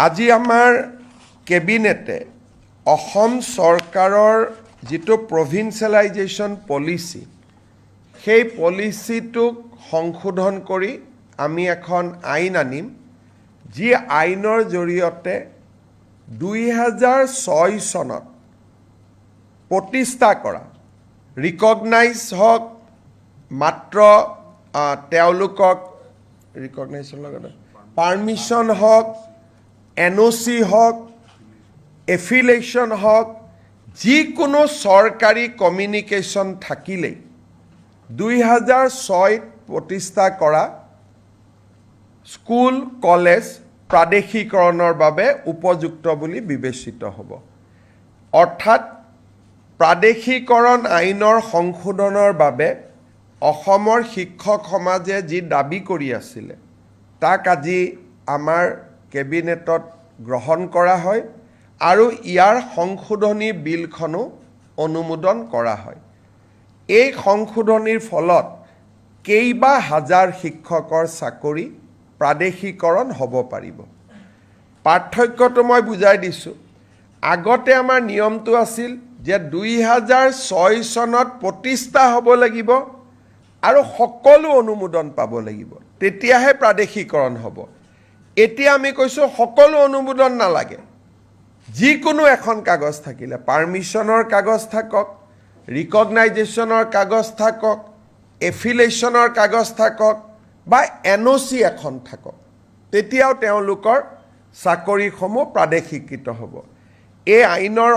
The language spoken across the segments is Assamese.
আজি আমাৰ কেবিনেটে অসম চৰকাৰৰ যিটো প্ৰভিন্সিয়েলাইজেশ্যন পলিচি সেই পলিচিটোক সংশোধন কৰি আমি এখন আইন আনিম যি আইনৰ জৰিয়তে 2006 চনত প্ৰতিষ্ঠা কৰা ৰিকগনাইজ হওক মাত্ৰ তেওঁলোকক ৰিকগনাইজৰ লগতে পাৰ্মিশ্যন হওক NOC হওক এফিলেশ্যন হওক যিকোনো চৰকাৰী কমিউনিকেশ্যন থাকিলেই 2006 প্ৰতিষ্ঠা কৰা স্কুল কলেজ প্ৰাদেশিকৰণৰ বাবে উপযুক্ত বুলি বিবেচিত হ'ব অৰ্থাৎ প্ৰাদেশিকৰণ আইনৰ সংশোধনৰ বাবে অসমৰ শিক্ষক সমাজে যি দাবী কৰি আছিল তাক আজি আমাৰ কেবিনেটত গ্ৰহণ কৰা হয় আৰু ইয়াৰ সংশোধনী বিলখনো অনুমোদন কৰা হয় এই সংশোধনীৰ ফলত কেইবা হাজাৰ শিক্ষকৰ চাকৰি প্ৰাদেশিকৰণ হ'ব পাৰিব পাৰ্থক্যটো মই বুজাই দিছোঁ আগতে আমাৰ নিয়মটো আছিল যে 2006 চনত প্ৰতিষ্ঠা হ'ব লাগিব আৰু সকলো অনুমোদন পাব লাগিব তেতিয়াহে প্ৰাদেশিকৰণ হ'ব এতিয়া আমি কৈছোঁ সকলো অনুমোদন নালাগে যিকোনো এখন কাগজ থাকিলে পাৰ্মিশ্যনৰ কাগজ থাকক ৰিকগনাইজেশ্যনৰ কাগজ থাকক এফিলেশ্যনৰ কাগজ থাকক বা NOC এখন থাকক তেতিয়াও তেওঁলোকৰ চাকৰিসমূহ প্ৰাদেশিকৃত হ'ব এই আইনৰ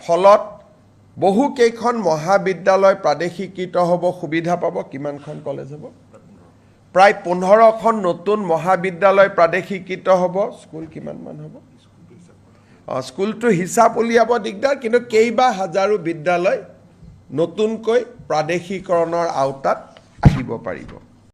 ফলত বহুকেইখন মহাবিদ্যালয় প্ৰাদেশিকৃত হ'ব সুবিধা পাব কিমানখন কলেজ হ'ব প্ৰায় 15খন নতুন মহাবিদ্যালয় প্ৰাদেশিকৃত হ'ব স্কুল কিমানমান হ'ব স্কুলটো হিচাপ উলিয়াব দিগদাৰ কিন্তু কেইবা হাজাৰো বিদ্যালয় নতুনকৈ প্ৰাদেশিকৰণৰ আওতাত আহিব পাৰিব